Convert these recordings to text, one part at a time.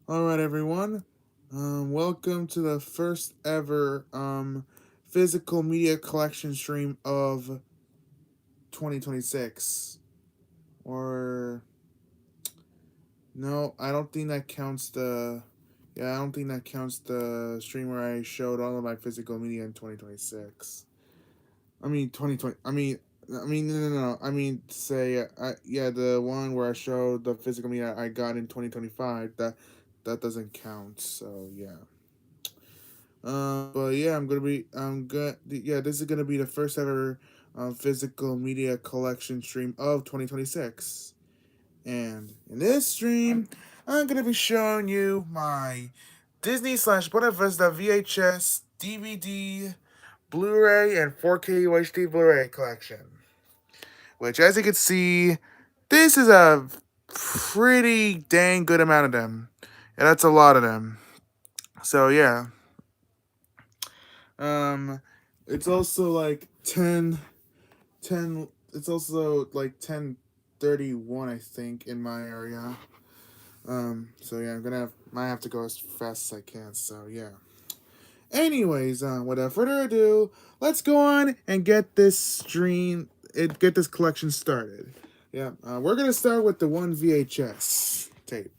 Alright, everyone. Welcome to the first ever physical media collection stream of 2026. Or, no, I don't think that counts the. Yeah, I don't think that counts the stream where I showed all of my physical media in 2026. I mean, 2020. No. I mean, say, yeah, the one where I showed the physical media I got in 2025. That doesn't count. So yeah. But yeah, I'm good. Yeah, this is gonna be the first ever physical media collection stream of 2026. And in this stream, I'm gonna be showing you my Disney slash Buena Vista VHS, DVD, Blu-ray, and 4K UHD Blu-ray collection. Which, as you can see, this is a pretty dang good amount of them. Yeah, that's a lot of them. So yeah. Um, it's also like 10. It's also like 10:31, I think, in my area. So yeah, might have to go as fast as I can. So yeah. Anyways, without further ado, let's go on and get this collection started. Yeah, we're gonna start with the one VHS tape,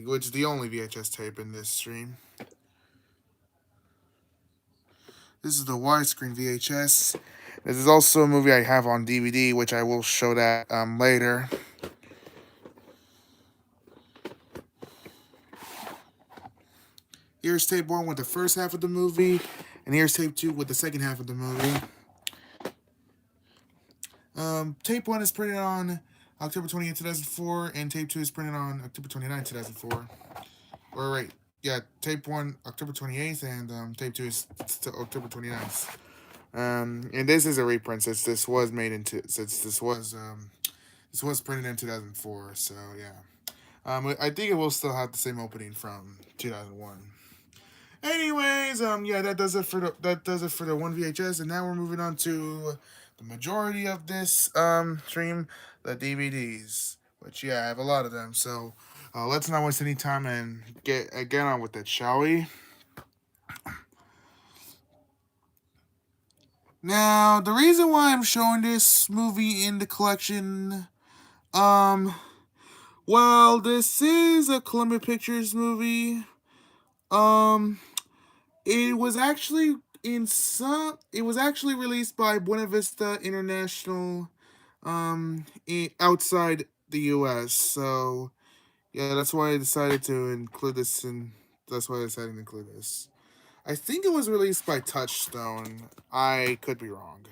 which is the only VHS tape in this stream. This is the widescreen VHS. This is also a movie I have on DVD, which I will show that later. Here's tape 1 with the first half of the movie, and here's tape 2 with the second half of the movie. Tape 1 is printed on October 28, 2004, and tape 2 is printed on October 29, 2004. Or wait, yeah, tape 1 October 28th, and tape 2 is October 29th. And this is a reprint since this was printed in 2004. So yeah. I think it will still have the same opening from 2001. Anyways, yeah, that does it for the one VHS, and now we're moving on to the majority of this stream, the DVDs, which yeah, I have a lot of them. So let's not waste any time and get on with it, shall we? Now, the reason why I'm showing this movie in the collection, well, this is a Columbia Pictures movie. It was actually released by Buena Vista International outside the US. So, yeah, that's why I decided to include this I think it was released by Touchstone. I could be wrong.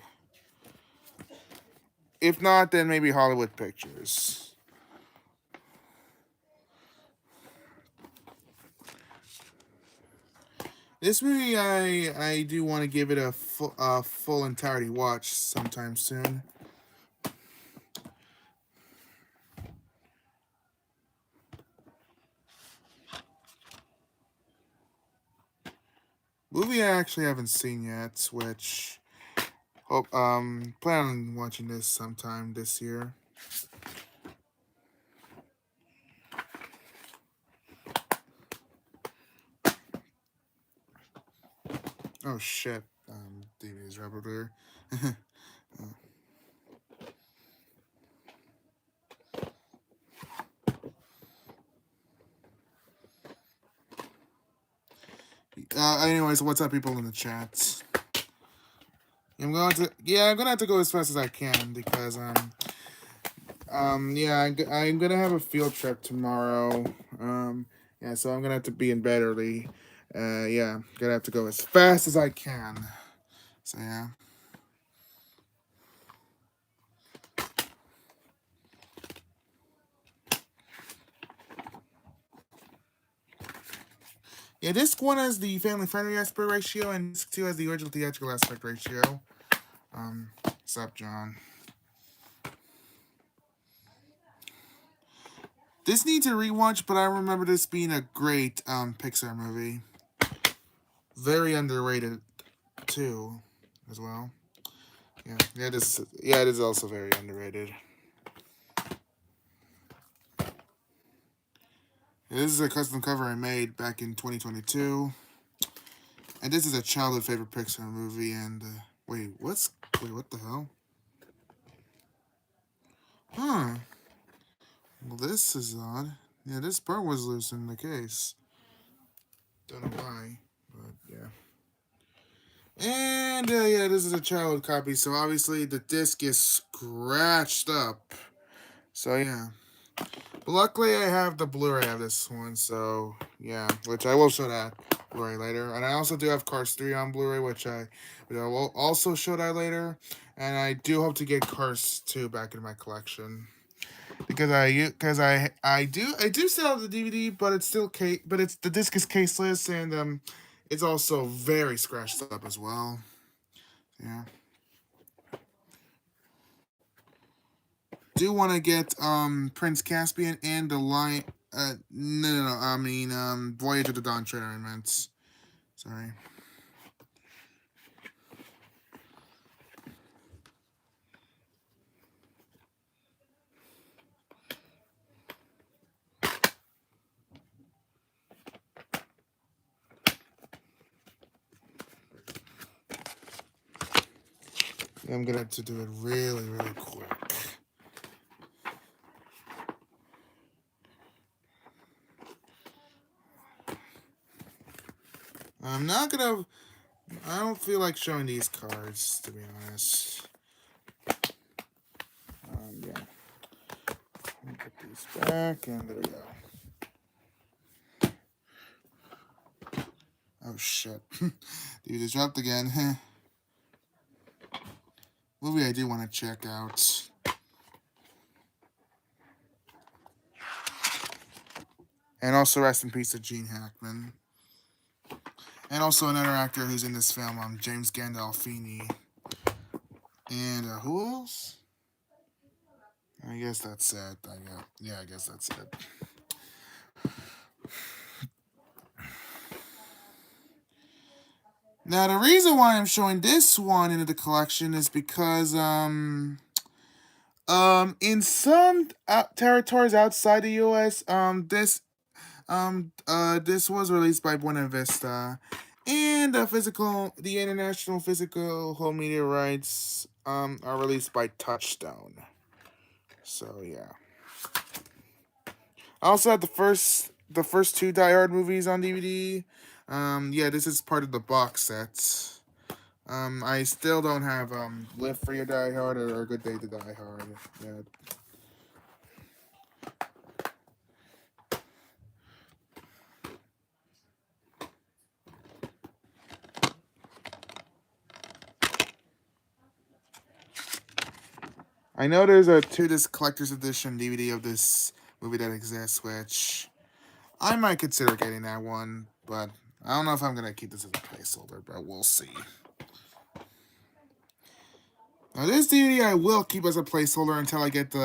If not, then maybe Hollywood Pictures. This movie, I do want to give it a full entirety watch sometime soon. Movie I actually haven't seen yet, which hope plan on watching this sometime this year. Oh shit, DVD's right over there. Anyways, what's up, people in the chat? I'm gonna have to go as fast as I can because yeah, I'm gonna have a field trip tomorrow. Yeah, so I'm gonna have to be in bed early. Yeah, gonna have to go as fast as I can. So yeah. Yeah, disc 1 has the family-friendly aspect ratio, and disc 2 has the original theatrical aspect ratio. What's up, John? This needs a rewatch, but I remember this being a great Pixar movie. Very underrated, too, as well. Yeah, it is also very underrated. This is a custom cover I made back in 2022. And this is a childhood favorite Pixar movie. And, wait, what the hell? Huh. Well, this is odd. Yeah, this part was loose in the case. Don't know why, but yeah. And yeah, this is a childhood copy, so obviously the disc is scratched up. So yeah. But luckily I have the Blu-ray of this one, so yeah, which I will show that Blu-ray later. And I also do have Cars 3 on Blu-ray, which I will also show that later. And I do hope to get Cars 2 back in my collection. Because I do still have the DVD, but it's still but it's the disc is caseless, and it's also very scratched up as well. Yeah. Do want to get Prince Caspian and the Lion. No. I mean Voyage of the Dawn Treader. I meant. Sorry. I'm gonna have to do it really quick. I'm not gonna. I don't feel like showing these cards, to be honest. Yeah. Let me put these back, and there we go. Oh shit. Dude, it's dropped again. Movie I do want to check out. And also rest in peace to Gene Hackman. And also another actor who's in this film, James Gandolfini. And who else? I guess that's it. I guess that's it. Now the reason why I'm showing this one into the collection is because in some territories outside the U.S. This was released by Buena Vista, and the international physical home media rights are released by Touchstone. So yeah. I also had the first two Die Hard movies on DVD. Yeah, this is part of the box set. I still don't have Live Free or Die Hard or A Good Day to Die Hard yet. I know there's a 2-disc collector's edition DVD of this movie that exists, which I might consider getting that one, but I don't know if I'm gonna keep this as a placeholder, but we'll see. Now this DVD I will keep as a placeholder until I get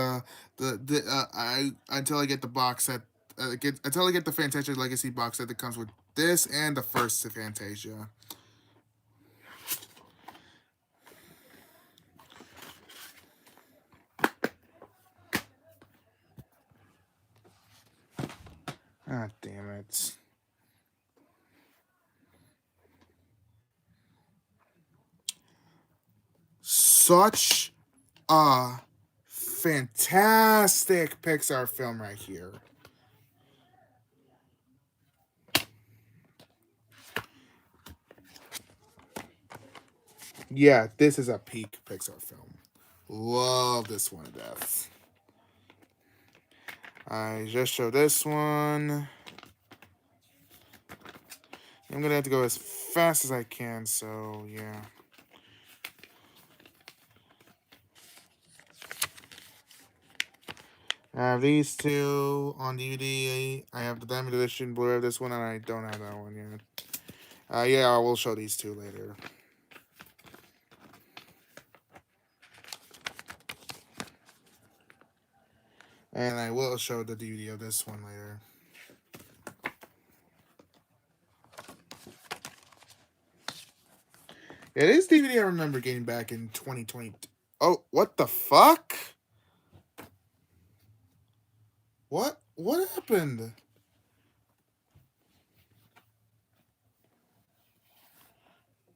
until I get the box set, until I get the Fantasia Legacy box set that comes with this and the first Fantasia. Ah, damn it. Such a fantastic Pixar film right here. Yeah, this is a peak Pixar film. Love this one to death. I just showed this one. I'm gonna have to go as fast as I can, so yeah. I have these two on DVD. I have the Diamond Edition Blu-ray of this one, and I don't have that one yet. Yeah, I will show these two later. And I will show the DVD of this one later. Yeah, this DVD I remember getting back in 2020. Oh, what the fuck? What happened?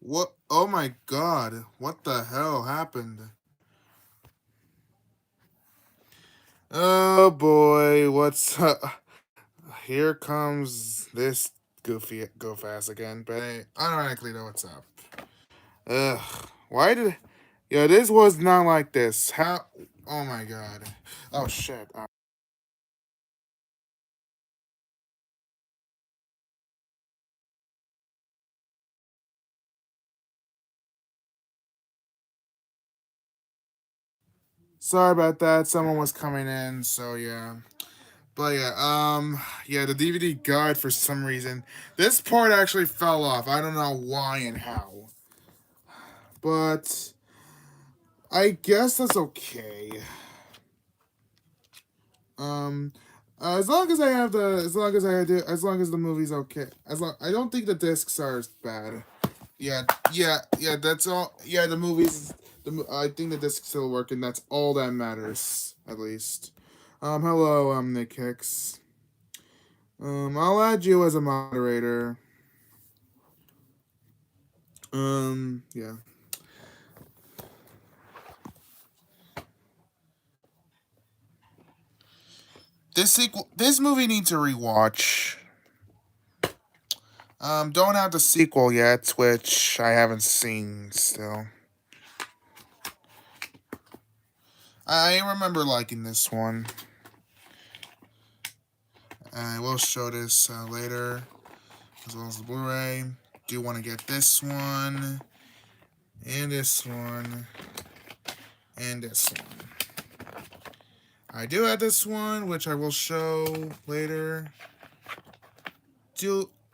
What? Oh my god. What the hell happened? Oh boy, what's here comes this goofy go fast again, but I automatically know what's up. Ugh. Why did Yeah, this was not like this. How Oh my god. Oh shit. Sorry about that. Someone was coming in, so yeah. But yeah, yeah, the DVD guide for some reason. This part actually fell off. I don't know why and how. But I guess that's okay. Um, as long as I have the, as long as I do, as long as the movie's okay. I don't think the discs are bad. Yeah, yeah. That's all. Yeah, the movies. I think the discs still work, and that's all that matters, at least. Hello, Nick Hicks. I'll add you as a moderator. Yeah. This movie needs a rewatch. Don't have the sequel yet, which I haven't seen still. I remember liking this one. I will show this later, as well as the Blu-ray. Do want to get this one, and this one, and this one. I do have this one, which I will show later.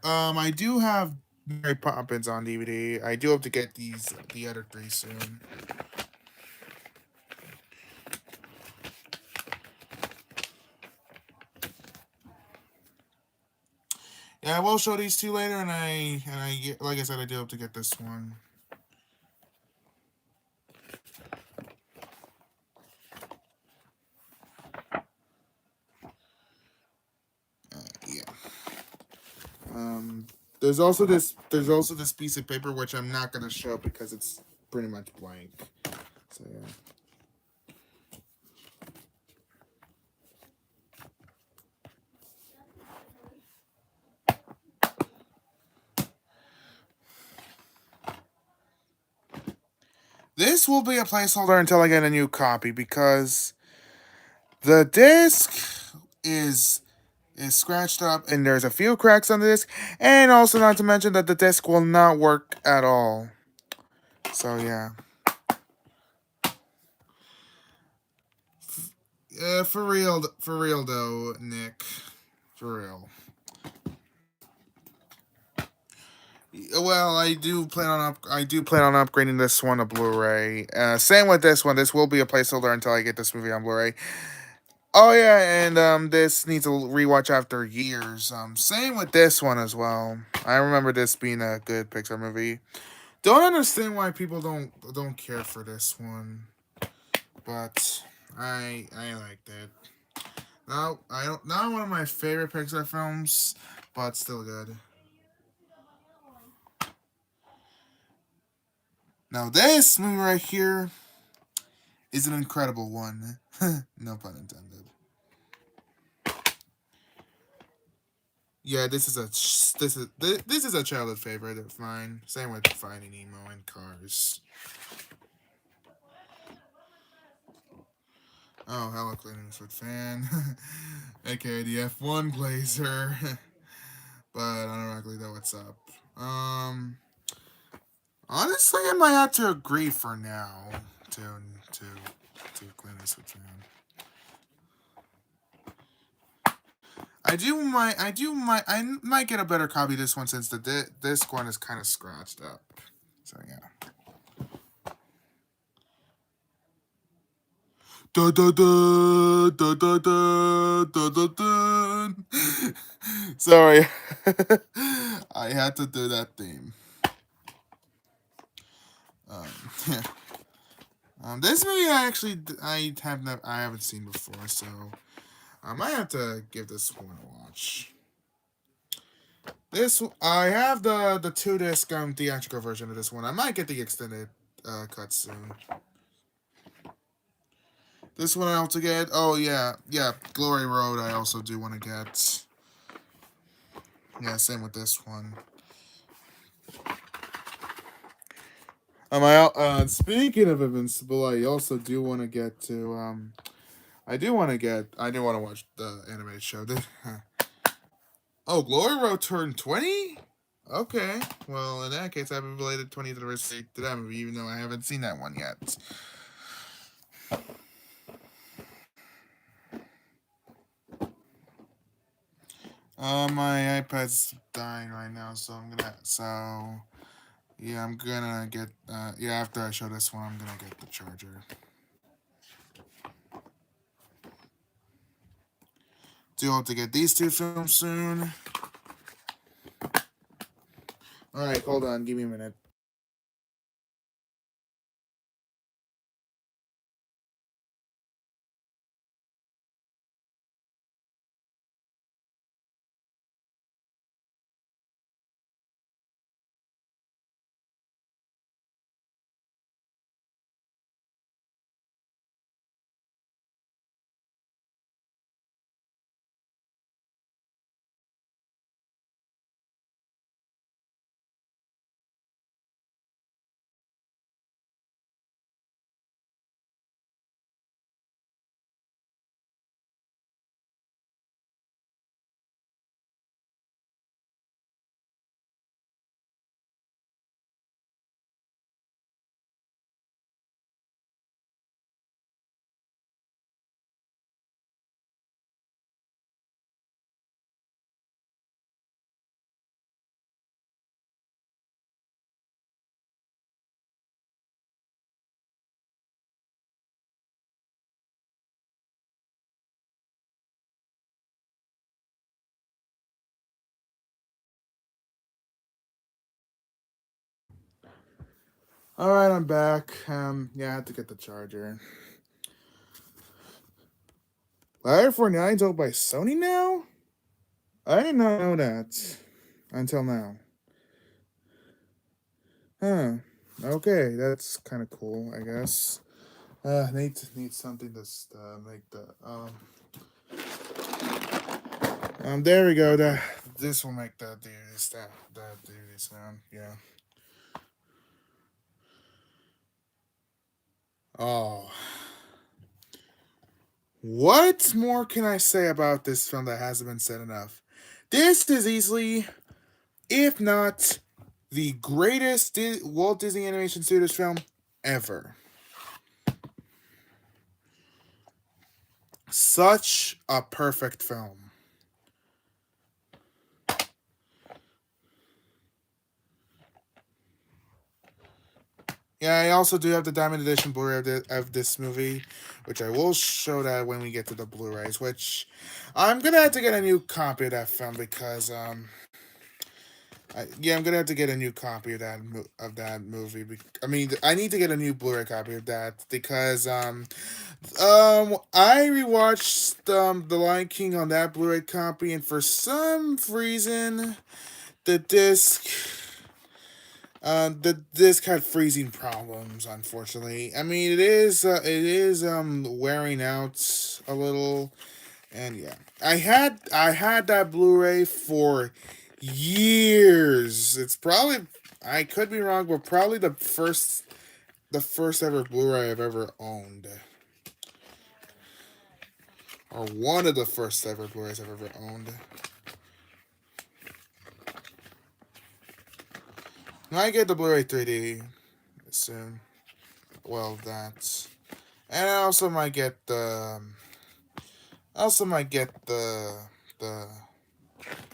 I do have Mary Poppins on DVD. I do have to get the other three soon. Yeah, I will show these two later, and like I said, I do have to get this one. Yeah. There's also this. There's also this piece of paper which I'm not gonna show because it's pretty much blank. So yeah. This will be a placeholder until I get a new copy because the disc is is scratched up and there's a few cracks on the disc, and also not to mention that the disc will not work at all. So yeah. For real though, Nick. For real. Well, I do plan on upgrading this one to Blu-ray. Same with this one. This will be a placeholder until I get this movie on Blu-ray. Oh yeah, and this needs a rewatch after years. Same with this one as well. I remember this being a good Pixar movie. Don't understand why people don't care for this one, but I liked it. Now I don't not one of my favorite Pixar films, but still good. Now this movie right here is an incredible one. No pun intended. Yeah, this is a childhood favorite of mine. Same with Finding Nemo and Cars. Oh, hello, Clint Eastwood fan, aka the F1 Blazer. But I don't really know what's up. Honestly, I might have to agree for now to to Clint Eastwood fan. I might get a better copy of this one since the disc one is kind of scratched up. So yeah. Da da da da da da da da da. Sorry, I had to do that theme. Um, yeah. This movie I haven't seen before, so I might have to give this one a watch. This I have the 2 disc theatrical version of this one. I might get the extended cut soon. This one I also get. Oh yeah, Glory Road. I also do want to get. Yeah, same with this one. Speaking of Invincible, I also do want to get to. I do want to watch the animated show. Oh, Glory Road turned 20. Okay, well in that case, happy belated 20th anniversary to that movie, even though I haven't seen that one yet. My iPad's dying right now, so I'm gonna get after I show this one, I'm gonna get the charger. Do hope to get these 2 films soon. All right, hold on, give me a minute. All right, I'm back. I have to get the charger. Liar 49 is owned by Sony now? I did not know that until now. Huh. Okay, that's kind of cool, I guess. Need something to make the there we go. This will make that do this sound. Yeah. Oh. What more can I say about this film that hasn't been said enough? This is easily, if not the greatest Walt Disney Animation Studios film ever. Such a perfect film. Yeah, I also do have the Diamond Edition Blu-ray of this movie, which I will show that when we get to the Blu-rays. Which I'm gonna have to get a new copy of that film because I'm gonna have to get a new copy of that movie. I mean, I need to get a new Blu-ray copy of that because I rewatched The Lion King on that Blu-ray copy, and for some reason, the disc the disc had freezing problems. Unfortunately, I mean it is wearing out a little, and yeah, I had that Blu-ray for years. It's probably, I could be wrong, but probably the first ever Blu-ray I've ever owned, or one of the first ever Blu-rays I've ever owned. I get the Blu-ray 3D soon. Well, that's, and I also might get the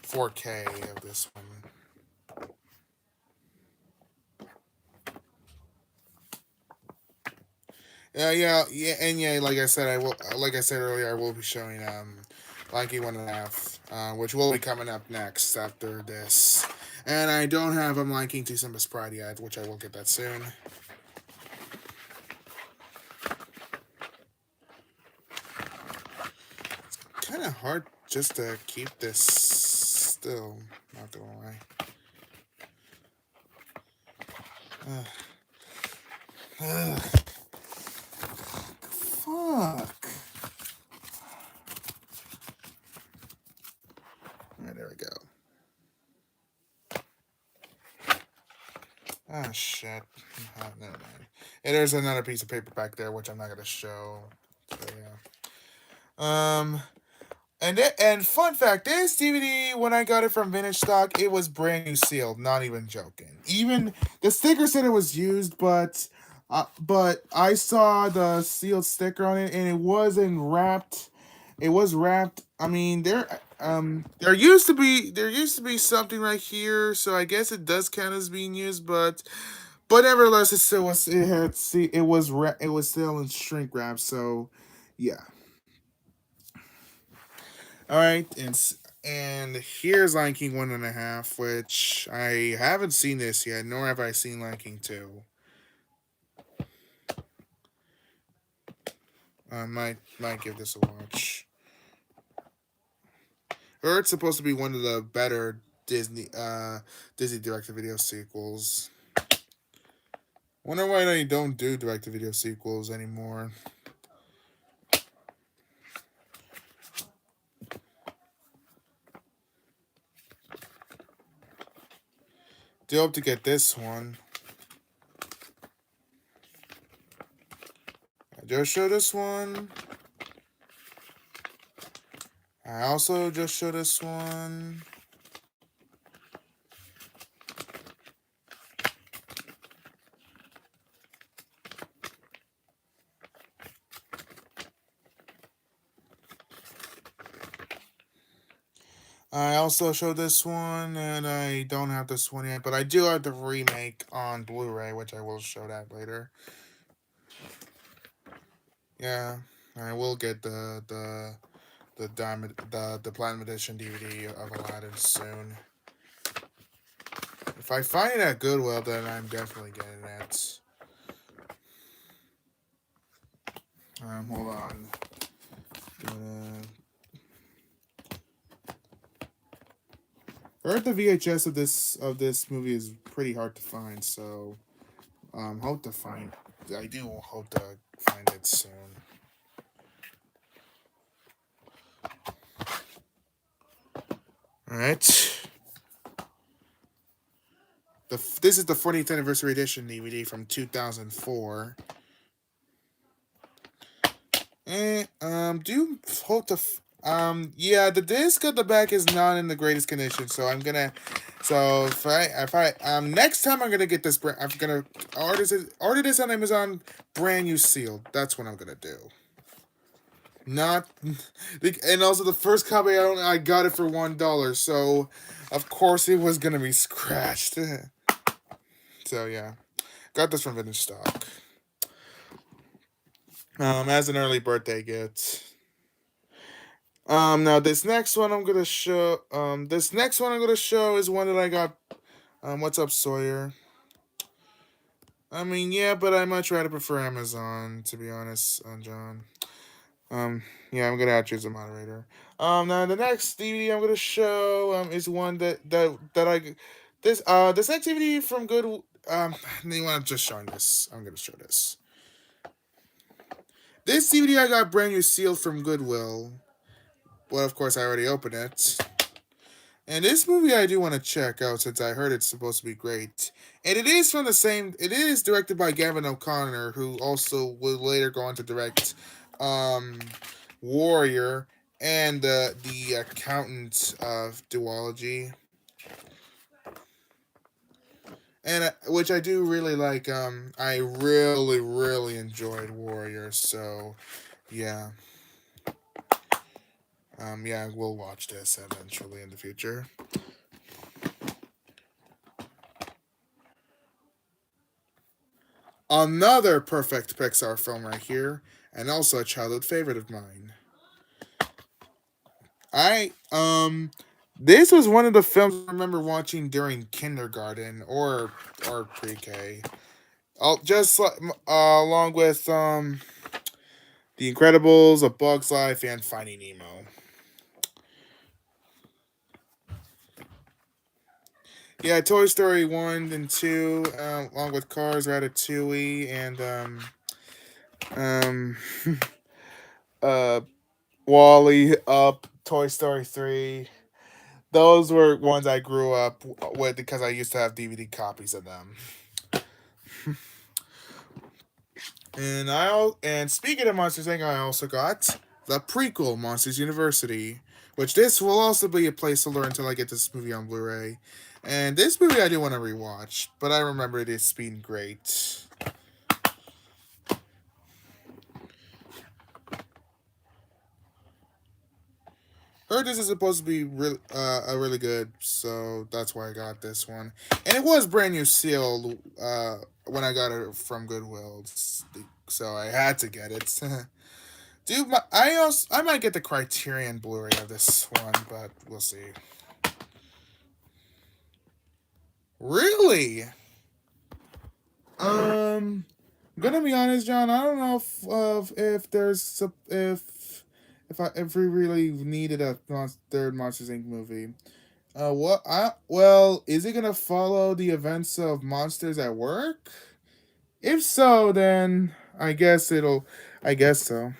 4K of this one. Like I said, Like I said earlier, I will be showing Lanky 1.5, which will be coming up next after this. And I don't have Lion to Simba's Pride yet, which I will get that soon. It's kind of hard just to keep this still, not gonna lie. Fuck. Alright, there we go. Ah, shit. Never mind. And there's another piece of paper back there, which I'm not gonna show. So, yeah. And fun fact, this DVD, when I got it from vintage stock, it was brand new sealed. Not even joking. Even the sticker said it was used, but I saw the sealed sticker on it, and it wasn't wrapped. It was wrapped. I mean, there used to be something right here, so I guess it does count as being used, but nevertheless, it was still in shrink wrap. So, yeah. All right, and here's Lion King 1.5, which I haven't seen this yet, nor have I seen Lion King 2. I might give this a watch. Or it's supposed to be one of the better Disney direct-to-video sequels. Wonder why they don't do direct-to-video sequels anymore. Do hope to get this one. I just showed this one. I also just showed this one. I also showed this one, and I don't have this one yet, but I do have the remake on Blu-ray, which I will show that later. Yeah, I will get the diamond the platinum edition DVD of Aladdin soon. If I find it at Goodwill, then I'm definitely getting it. Hold on. I heard the VHS of this movie is pretty hard to find, so hope to find. I do hope to find it soon. All right. This is the 40th anniversary edition DVD from 2004. And do hope to yeah, the disc at the back is not in the greatest condition, so I'm gonna if I next time I'm gonna get this I'm gonna order this on Amazon brand new sealed. That's what I'm gonna do. Not and also the first copy I got it for $1, so of course it was gonna be scratched. So yeah. Got this from vintage stock. As an early birthday gift. Now this next one I'm gonna show. This next one I'm gonna show is one that I got. What's up, Sawyer? I mean, yeah, but I much rather prefer Amazon, to be honest, John. Yeah, I'm gonna have to choose a moderator. Now the next DVD I'm gonna show is one that I this next DVD from Good. You want just showing this? I'm gonna show this. This DVD I got brand new sealed from Goodwill. Well, of course, I already opened it. And this movie I do want to check out since I heard it's supposed to be great. And it is from the same. It is directed by Gavin O'Connor, who also will later go on to direct Warrior and the Accountant of Duology. And which I do really like. I really enjoyed Warrior. So, yeah. Yeah, we'll watch this eventually in the future. Another perfect Pixar film right here, and also a childhood favorite of mine. This was one of the films I remember watching during kindergarten or pre-K. Just along with The Incredibles, A Bug's Life, and Finding Nemo. Yeah, Toy Story 1 and 2, along with Cars, Ratatouille, and um, uh, Wally, Up, Toy Story 3. Those were ones I grew up with because I used to have DVD copies of them. And speaking of Monsters Inc., I also got the prequel Monsters University, which this will also be a place to learn until I get this movie on Blu-ray. And this movie I do want to rewatch, but I remember this being great. Heard this is supposed to be a really good, so that's why I got this one. And it was brand new sealed when I got it from Goodwill, so I had to get it. Dude, I might get the Criterion Blu-ray of this one, but we'll see. Really? I'm gonna be honest, John. I don't know if there's if we really needed a third Monsters Inc. movie. Is it gonna follow the events of Monsters at Work? If so, then I guess it'll. I guess so.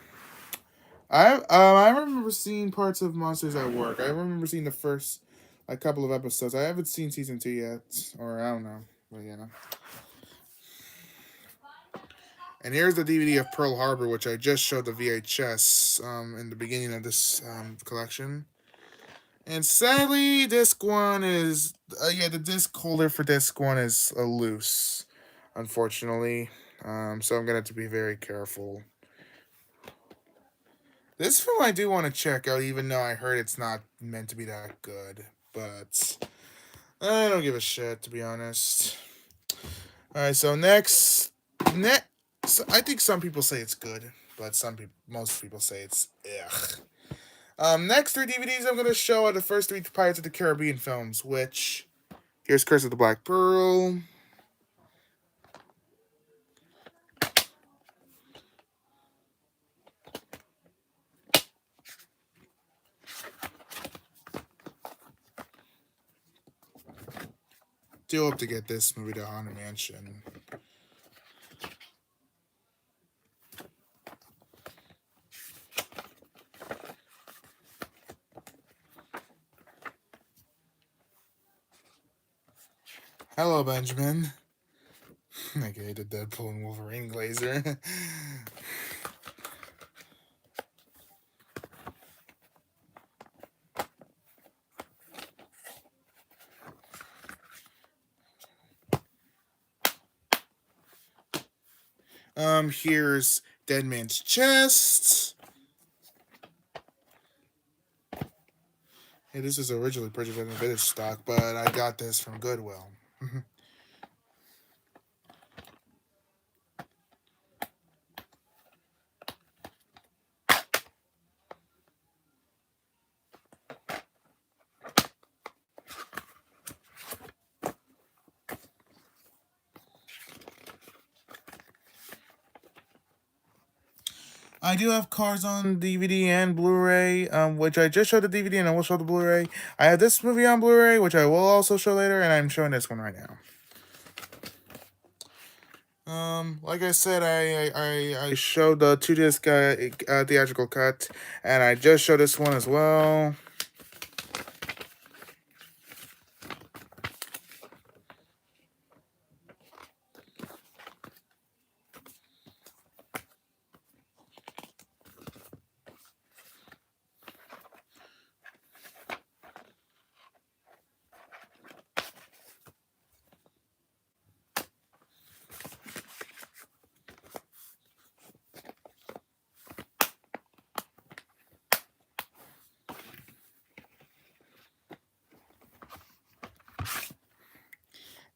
I remember seeing parts of Monsters at Work. I remember seeing the first a couple of episodes. I haven't seen season 2 yet, or I don't know. But yeah. And here's the DVD of Pearl Harbor, which I just showed the VHS in the beginning of this collection. And sadly, disc one is the disc holder for disc one is loose, unfortunately. So I'm gonna have to be very careful. This film I do want to check out, even though I heard it's not meant to be that good. But I don't give a shit, to be honest. All right, so next, so I think some people say it's good, but most people say it's ugh. Next three DVDs I'm gonna show are the first three Pirates of the Caribbean films, which here's Curse of the Black Pearl. Do hope to get this movie to Haunted Mansion. Hello, Benjamin. Okay, the Deadpool and Wolverine glazer. Here's Dead Man's Chest. Hey, this is originally purchased in a British stock, but I got this from Goodwill. I do have Cars on DVD and Blu-ray, which I just showed the DVD and I will show the Blu-ray. I have this movie on Blu-ray, which I will also show later, and I'm showing this one right now. Like I said, I showed the 2-disc theatrical cut, and I just showed this one as well.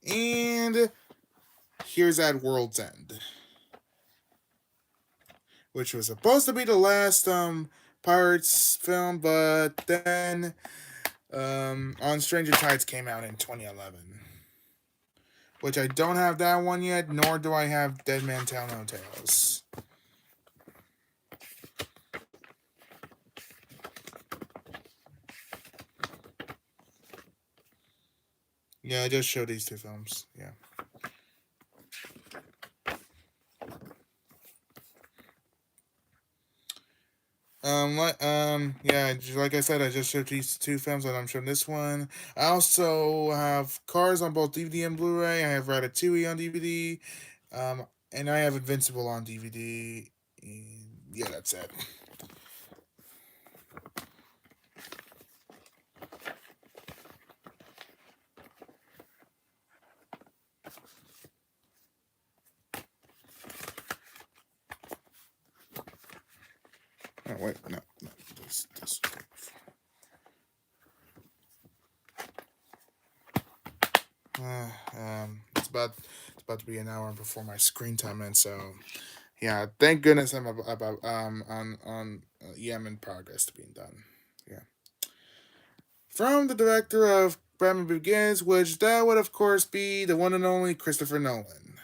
And here's At World's End, which was supposed to be the last Pirates film, but then On Stranger Tides came out in 2011, which I don't have that one yet, nor do I have Dead Man Tell No Tales. Yeah, I just showed these two films. Yeah. Yeah, like I said, I just showed these two films, and I'm showing this one. I also have Cars on both DVD and Blu-ray. I have Ratatouille on DVD, and I have Invincible on DVD. And yeah, that's it. Oh wait, no, this. It's about to be an hour before my screen time, and so yeah, thank goodness I'm about on I'm in progress to being done. Yeah, from the director of Batman Begins, which that would of course be the one and only Christopher Nolan.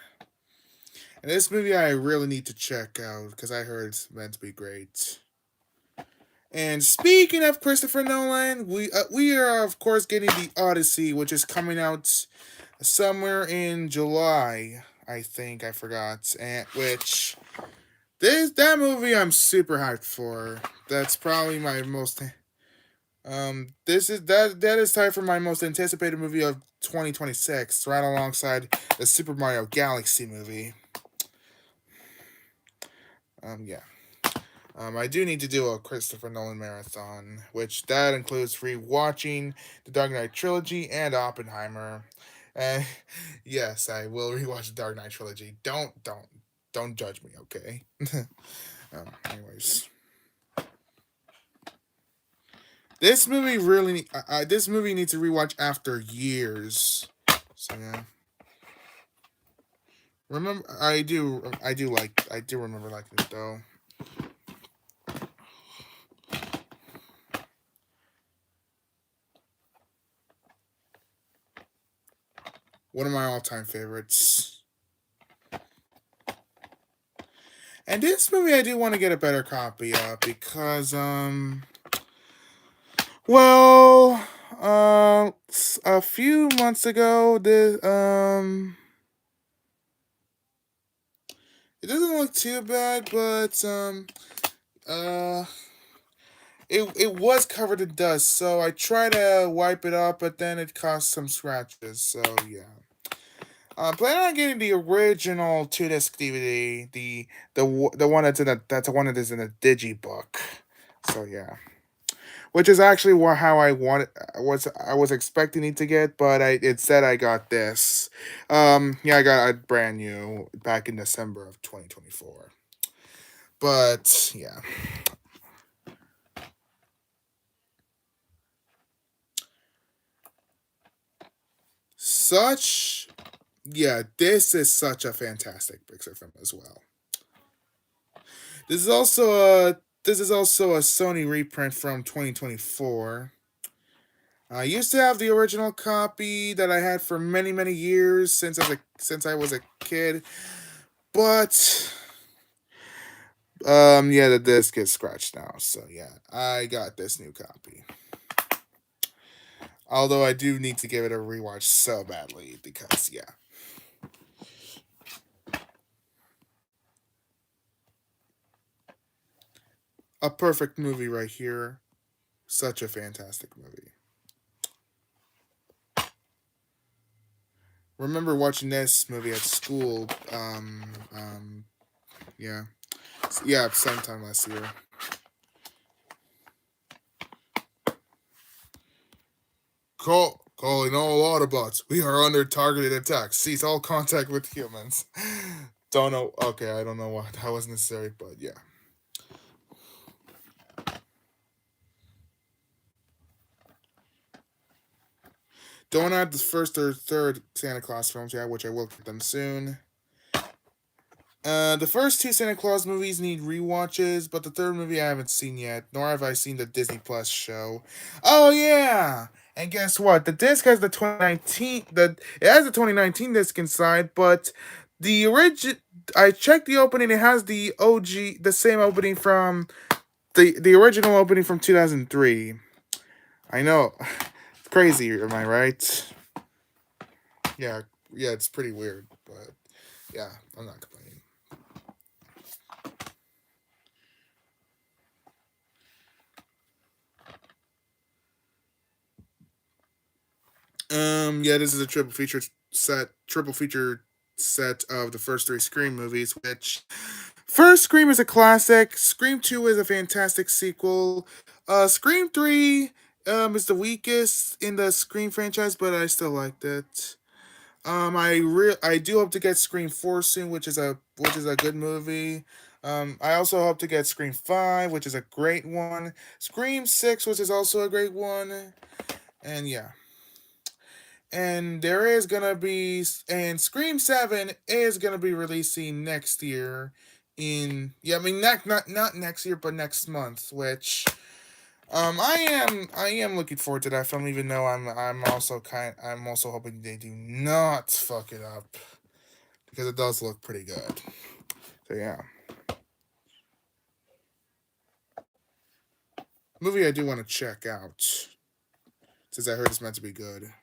And this movie I really need to check out because I heard it's meant to be great. And speaking of Christopher Nolan, we are of course getting the Odyssey, which is coming out somewhere in July. I think I forgot, and which that movie I'm super hyped for. That's probably my most this is that is tied for my most anticipated movie of 2026, right alongside the Super Mario Galaxy movie. Yeah. I do need to do a Christopher Nolan marathon, which that includes rewatching the Dark Knight trilogy and Oppenheimer. Uh, yes, I will rewatch the Dark Knight trilogy. Don't judge me, okay? Anyways, this movie needs to rewatch after years. So yeah, remember I do remember liking it though. One of my all time favorites. And this movie I do want to get a better copy of because well a few months ago this it doesn't look too bad, but uh it was covered in dust, so I tried to wipe it off, but then it caused some scratches. So yeah, I'm planning on getting the original 2 disc DVD, the one that's the one that is in a digibook. So yeah, which is actually how I was expecting it to get, but it said I got this. Yeah, I got a brand new back in December of 2024. But yeah, such this is such a fantastic Pixar film as well. This is also a Sony reprint from 2024. I used to have the original copy that I had for many years since I was a kid, but yeah, the disc is scratched now, so yeah, I got this new copy. Although I do need to give it a rewatch so badly because yeah, a perfect movie right here. Such a fantastic movie. Remember watching this movie at school. Yeah, yeah, same time last year. Calling all Autobots. We are under targeted attack. Cease all contact with humans. Don't know. Okay, I don't know why that was necessary, but yeah. Don't have the first or third Santa Claus films yet, which I will get them soon. The first two Santa Claus movies need rewatches, but the third movie I haven't seen yet, nor have I seen the Disney Plus show. Oh yeah, and guess what? The disc has the 2019 it has the 2019 disc inside, but the origin I checked the opening. It has the OG, the same opening from the original opening from 2003. I know, it's crazy. Am I right? Yeah, yeah, it's pretty weird, but yeah, I'm not complaining. Yeah, this is a triple feature set of the first three Scream movies. Which first Scream is a classic. Scream 2 is a fantastic sequel. Scream 3 is the weakest in the Scream franchise, but I still liked it. I do hope to get Scream 4 soon, which is a good movie. I also hope to get Scream 5, which is a great one. Scream 6, which is also a great one. And yeah. And there is gonna be and Scream 7 is gonna be releasing next year in yeah, I mean not next year but next month, which I am looking forward to that film, even though I'm also hoping they do not fuck it up because it does look pretty good. So yeah, movie I do want to check out since I heard it's meant to be good.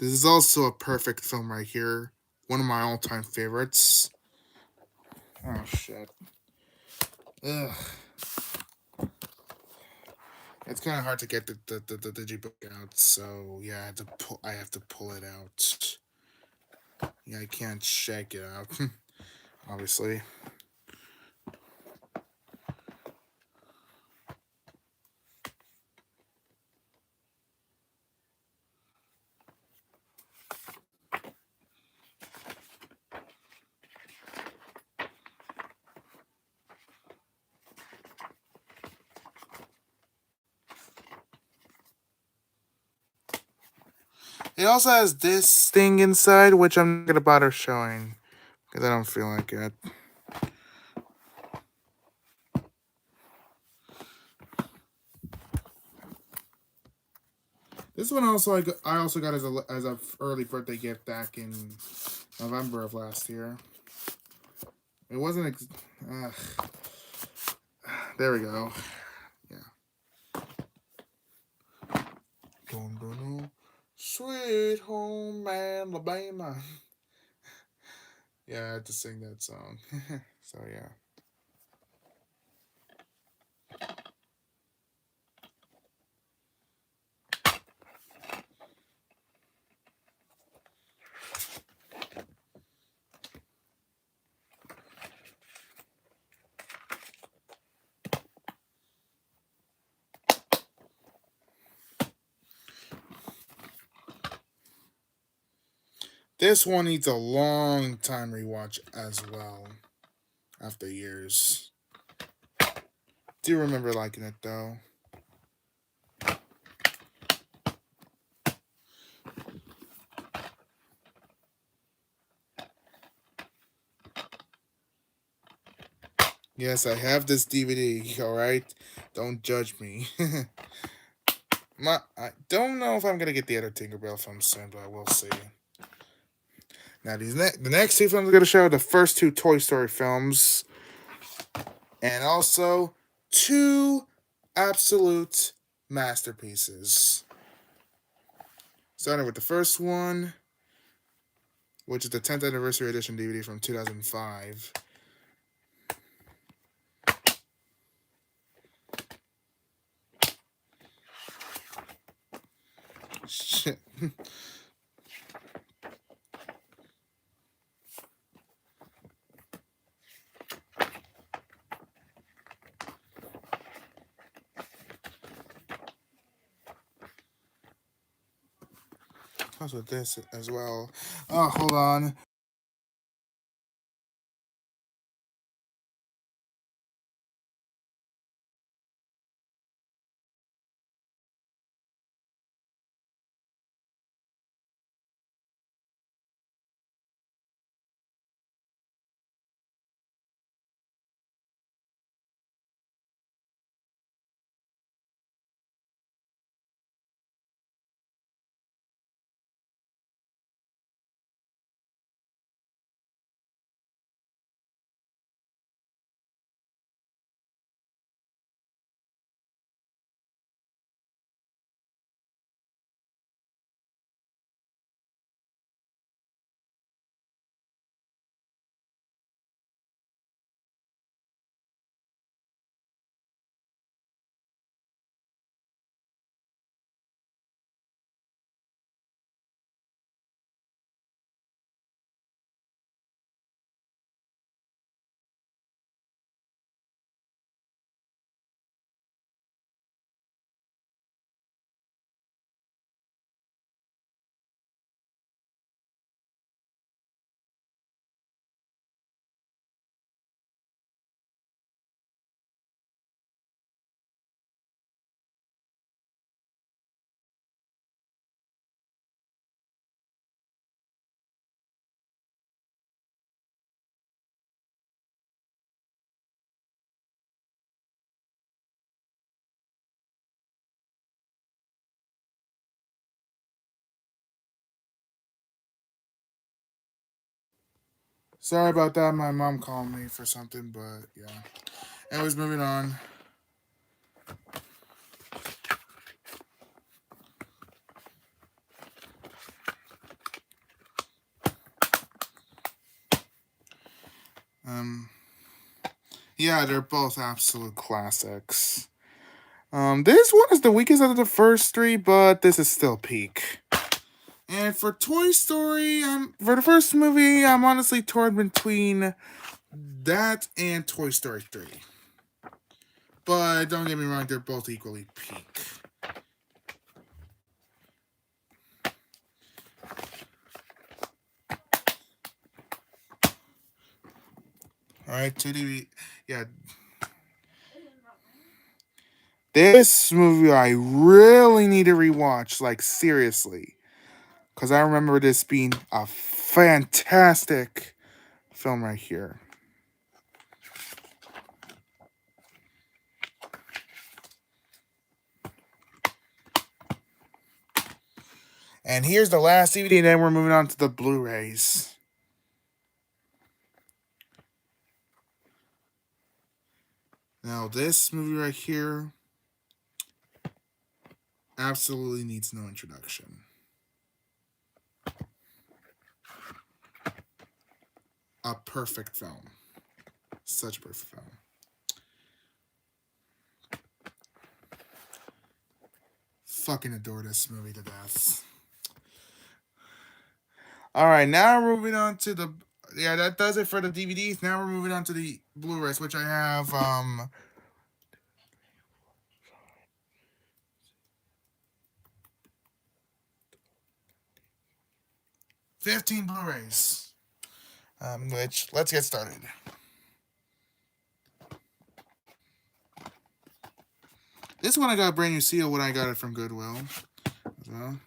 This is also a perfect film right here. One of my all-time favorites. Oh shit. Ugh. It's kind of hard to get the digibook out, so yeah, I have to pull it out. Yeah, I can't shake it out, obviously. It also has this thing inside, which I'm not gonna bother showing because I don't feel like it. This one I also got as a early birthday gift back in November of last year. It wasn't. There we go. Yeah. Dun, dun, dun. Sweet home Alabama. Yeah, I had to sing that song. So yeah. This one needs a long time rewatch as well. After years. Do you remember liking it though? Yes, I have this DVD, alright? Don't judge me. I don't know if I'm gonna get the other Tinkerbell film soon, but we'll see. Now, the next two films I'm gonna show are the first two Toy Story films, and also two absolute masterpieces. Starting with the first one, which is the 10th anniversary edition DVD from 2005. Shit. Comes with this as well. Oh, hold on. Sorry about that. My mom called me for something, but yeah. Anyways, moving on. Um, yeah, they're both absolute classics. This one is the weakest out of the first three, but this is still peak. And for Toy Story, for the first movie, I'm honestly torn between that and Toy Story 3. But don't get me wrong, they're both equally peak. Alright, 2D. Yeah. This movie I really need to rewatch, like, seriously. Because I remember this being a fantastic film right here. And here's the last DVD, and then we're moving on to the Blu-rays. Now, this movie right here absolutely needs no introduction. A perfect film. Such a perfect film. Fucking adore this movie to death. Alright, now we're moving on to the. Yeah, that does it for the DVDs. Now we're moving on to the Blu-rays, which I have 15 Blu-rays. Which, let's get started. This one I got a brand new seal when I got it from Goodwill as well.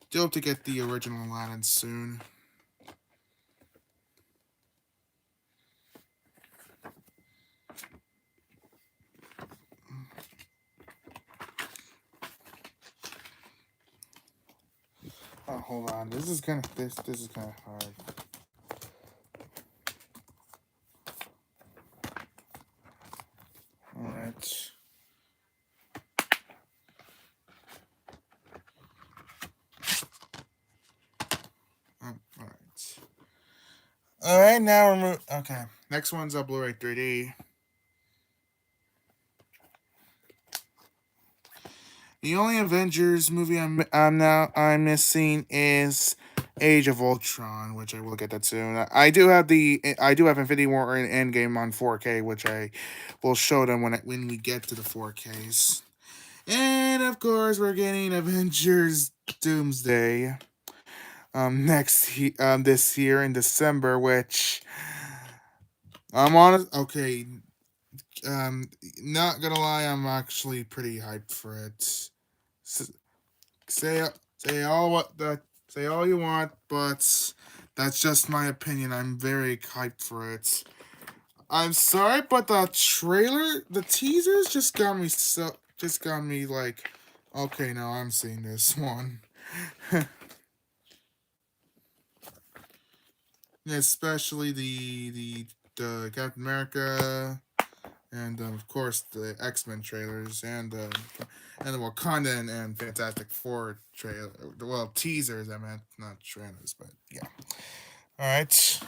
Do hope to get the original Aladdin soon. Oh, hold on. This is kind of hard. All right. All right. All right. Now we're okay. Next one's a Blu-ray 3D. The only Avengers movie I'm missing is Age of Ultron, which I will get that soon. I do have Infinity War and Endgame on 4K, which I will show them when we get to the 4Ks. And of course, we're getting Avengers Doomsday this year in December, which I'm honest. Okay, not gonna lie, I'm actually pretty hyped for it. Say say all you want, but that's just my opinion. I'm very hyped for it. I'm sorry, but the teasers just got me like, okay, now I'm seeing this one. Yeah, especially the Captain America and of course the X-Men trailers and the Wakanda and Fantastic Four trailer. Well, teasers. I meant not trailers, but yeah. All right.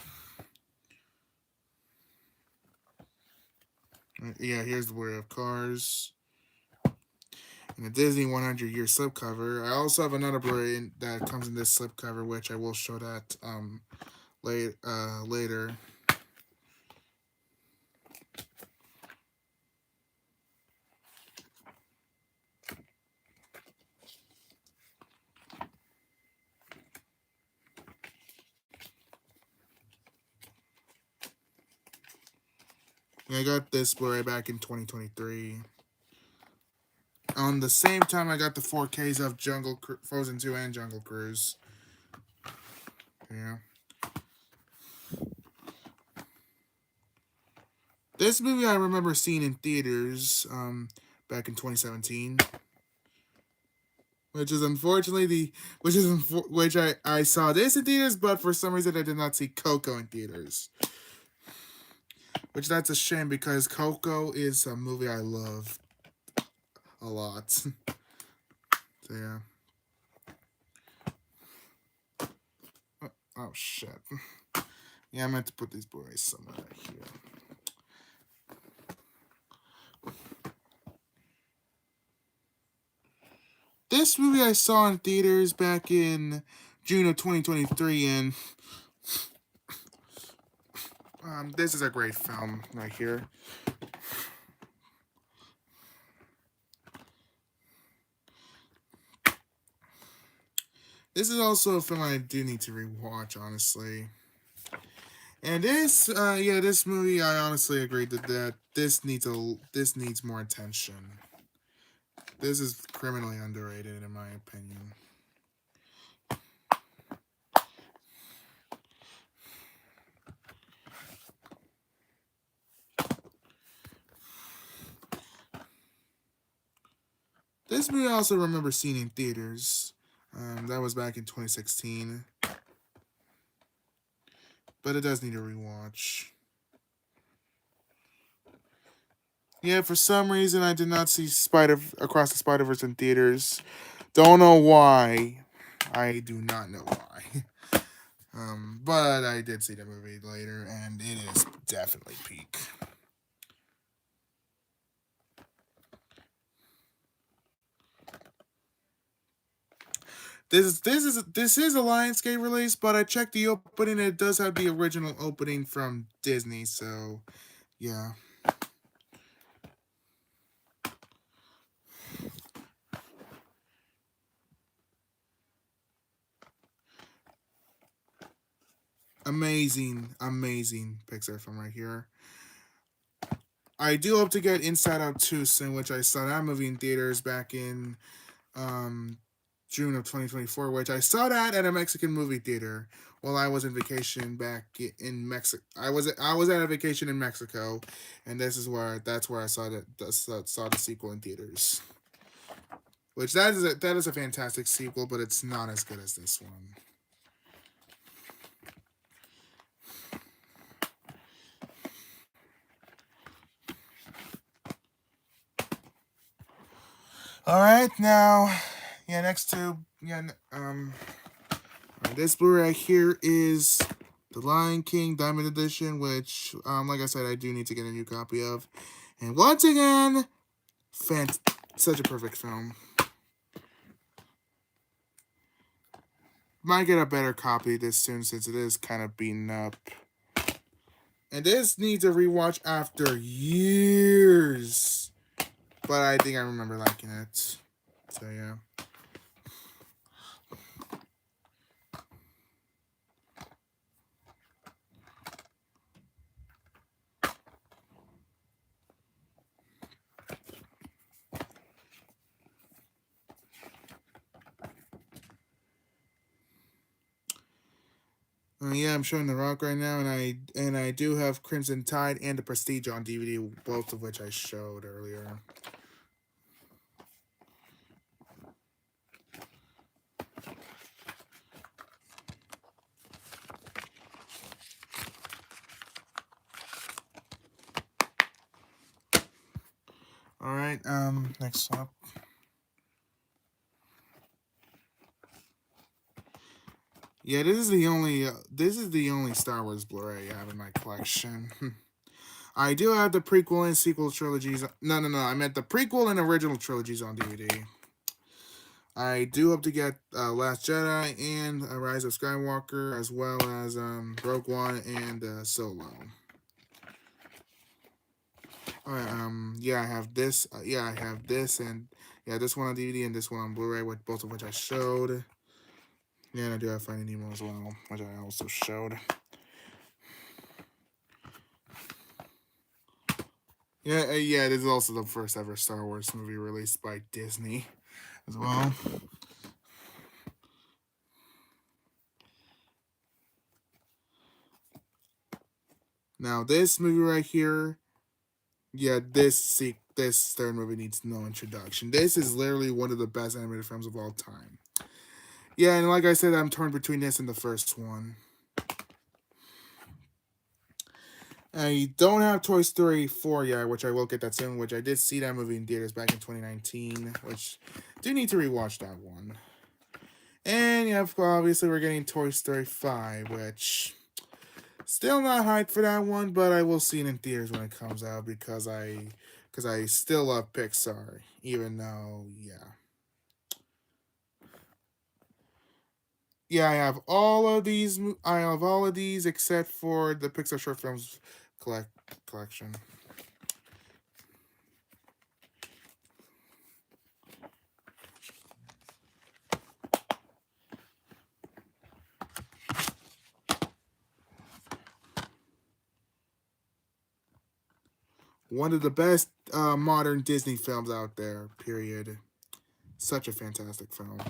Yeah, here's the Blu-ray of Cars and the Disney 100-year slipcover. I also have another Blu-ray that comes in this slipcover, which I will show that later. I got this Blu-ray back in 2023. On the same time, I got the 4Ks of Frozen 2 and Jungle Cruise. Yeah. This movie I remember seeing in theaters back in 2017. which is unfortunately which I saw this in theaters, but for some reason I did not see Coco in theaters. Which that's a shame because Coco is a movie I love a lot. So yeah. Oh shit. Yeah, I meant to put these Blu-rays somewhere here. This movie I saw in theaters back in June of 2023, and this is a great film right here. This is also a film I do need to rewatch, honestly. And this movie, I honestly agree that this needs more attention. This is criminally underrated, in my opinion. This movie I also remember seeing in theaters. That was back in 2016. But it does need a rewatch. Yeah, for some reason I did not see Across the Spider-Verse in theaters. Don't know why. I do not know why. But I did see the movie later, and it is definitely peak. This is a Lionsgate release, but I checked the opening. And it does have the original opening from Disney, so yeah. Amazing Pixar film right here. I do hope to get Inside Out 2 soon, which I saw that movie in theaters back in um, June of 2024, which I saw that at a Mexican movie theater while I was on vacation back in Mexico. I was at a vacation in Mexico, and that's where I saw saw the sequel in theaters. Which that is a fantastic sequel, but it's not as good as this one. All right, now, yeah, next to this Blu-ray here is The Lion King Diamond Edition, which, like I said, I do need to get a new copy of. And once again, such a perfect film. Might get a better copy this soon since it is kind of beaten up. And this needs a rewatch after years. But I think I remember liking it. So yeah. Yeah, I'm showing The Rock right now, and I do have Crimson Tide and The Prestige on DVD, both of which I showed earlier. All right, next up. Yeah, this is the only Star Wars Blu-ray I have in my collection. I do have the prequel and sequel trilogies. No, I meant the prequel and original trilogies on DVD. I do hope to get Last Jedi and Rise of Skywalker, as well as Rogue One and Solo. All right, yeah, I have this. I have this, and yeah, this one on DVD and this one on Blu-ray, with both of which I showed. Yeah, and I do have Finding Nemo as well, which I also showed. Yeah, this is also the first ever Star Wars movie released by Disney as well. Now, this movie right here, yeah, this third movie needs no introduction. This is literally one of the best animated films of all time. Yeah, and like I said, I'm torn between this and the first one. I don't have Toy Story 4 yet, which I will get that soon, which I did see that movie in theaters back in 2019, which do need to rewatch that one. And yeah, obviously we're getting Toy Story 5, which still not hyped for that one, but I will see it in theaters when it comes out because I still love Pixar, even though yeah, I have all of these except for the Pixar short films collection. One of the best modern Disney films out there. Period. Such a fantastic film.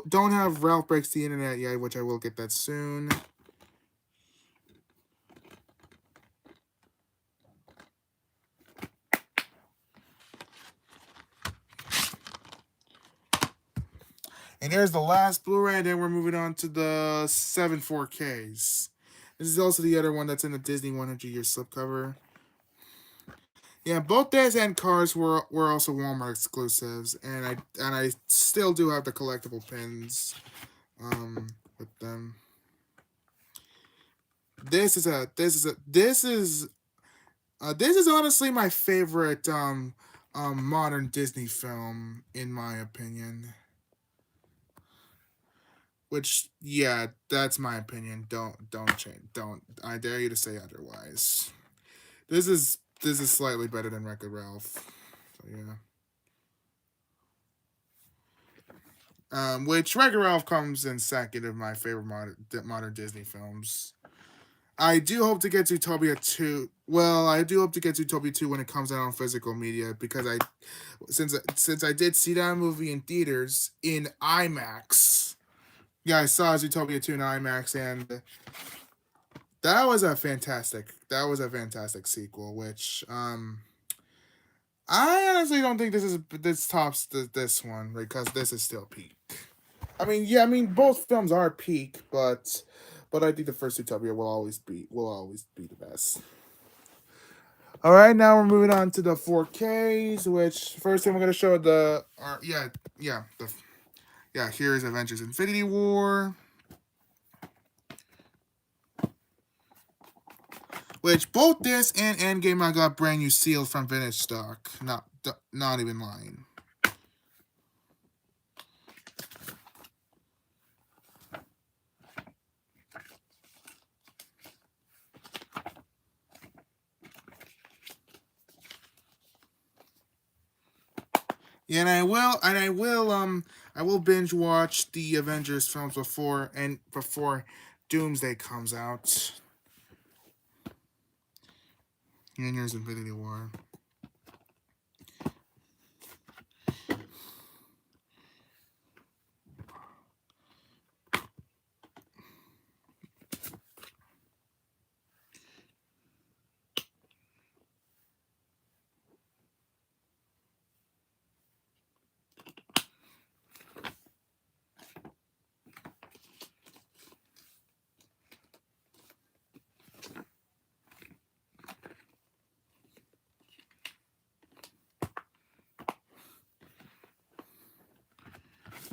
Don't have Ralph Breaks the Internet yet, which I will get that soon. And there's the last Blu-ray, and then we're moving on to the 7 4Ks. This is also the other one that's in the Disney 100-year slipcover. Yeah, both this and Cars were also Walmart exclusives, and I still do have the collectible pins with them. This is honestly my favorite modern Disney film in my opinion. Which yeah, that's my opinion. Don't change. Don't I dare you to say otherwise. This is slightly better than Wreck-It Ralph. So yeah. Which Wreck-It Ralph comes in second of my favorite modern Disney films. I do hope to get Zootopia 2. Well, I do hope to get Zootopia 2 when it comes out on physical media because since I did see that movie in theaters in IMAX. Yeah, I saw Zootopia 2 in IMAX and that was a fantastic sequel, which I honestly don't think this tops this one because this is still peak. I mean both films are peak, but I think the first Utopia will always be the best. All right, now we're moving on to the 4Ks, which first thing we're gonna show here's Avengers: Infinity War, which both this and Endgame I got brand new seals from vintage stock. Not even lying. Yeah, I will binge watch the Avengers films before Doomsday comes out. And here's Infinity War.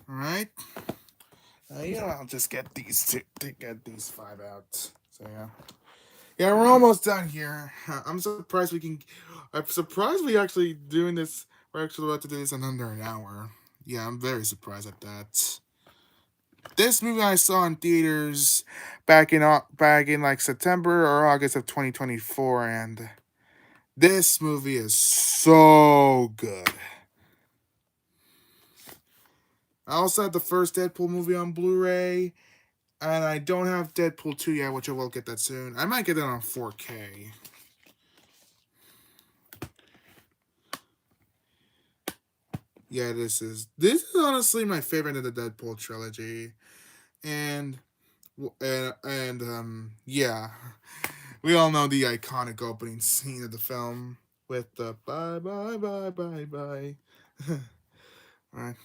All right. I'll just get these five out. So yeah. Yeah, we're almost done here. I'm surprised we actually doing this. We're actually about to do this in under an hour. Yeah, I'm very surprised at that. This movie I saw in theaters back in like September or August of 2024, and this movie is so good. I also had the first Deadpool movie on Blu-ray, and I don't have Deadpool 2 yet, which I will get that soon. I might get it on 4K. Yeah, this is honestly my favorite of the Deadpool trilogy, and yeah, We all know the iconic opening scene of the film with the bye bye bye bye bye. Alright.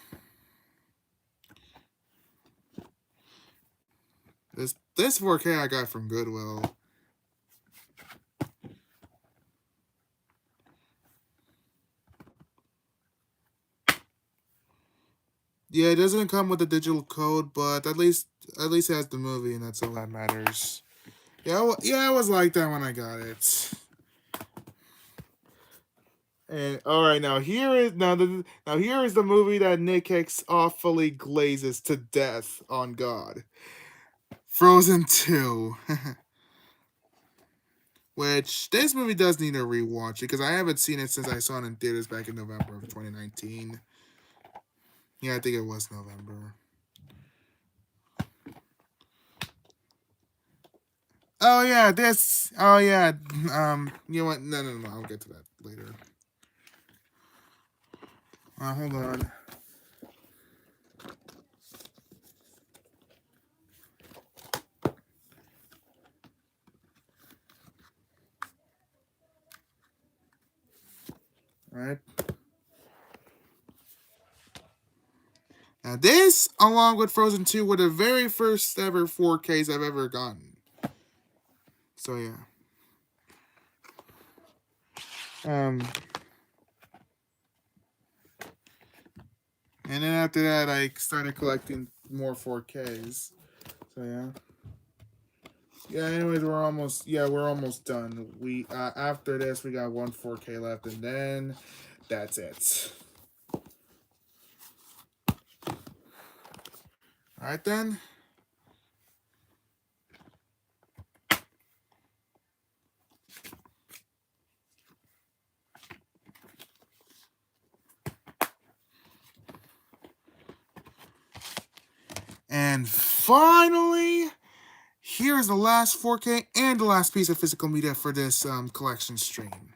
This 4K I got from Goodwill. Yeah, it doesn't come with a digital code, but at least it has the movie, and that's all that matters. Yeah, I was like that when I got it. And all right, now here is the movie that Nick Hicks awfully glazes to death on God. Frozen 2. Which this movie does need a rewatch because I haven't seen it since I saw it in theaters back in November of 2019. Yeah, I think it was November. Oh yeah, this. Oh yeah. You know what? No. I'll get to that later. Hold on. All right. Now this, along with Frozen 2, were the very first ever 4Ks I've ever gotten. So yeah. And then after that, I started collecting more 4Ks. So yeah. Yeah. Anyways, we're almost done. We after this, we got one 4K left, and then that's it. All right then. And finally, here is the last 4K and the last piece of physical media for this collection stream.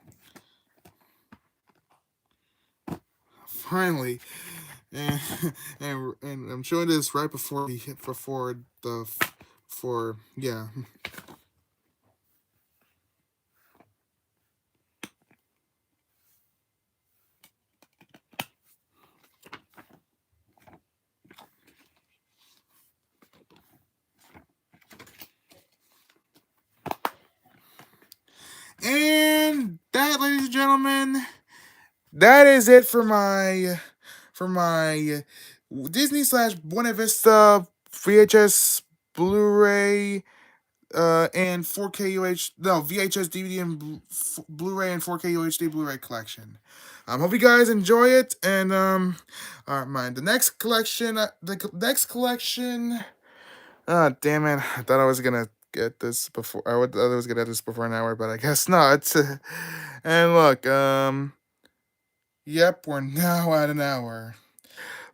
Finally, and, and I'm showing this right before yeah. And that, ladies and gentlemen, that is it for my Disney / Buena Vista VHS Blu-ray and 4K VHS DVD and Blu-ray and 4K UHD Blu-ray collection. Hope you guys enjoy it, and all right, the next collection, oh damn it! I thought I was gonna get this before. I was gonna get this before an hour, but I guess not. And look, yep, we're now at an hour.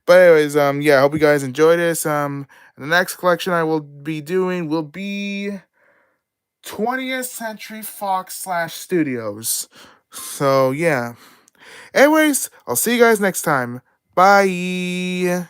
But anyways, yeah, I hope you guys enjoy this. The next collection I will be doing will be 20th Century Fox / Studios. So yeah. Anyways, I'll see you guys next time. Bye.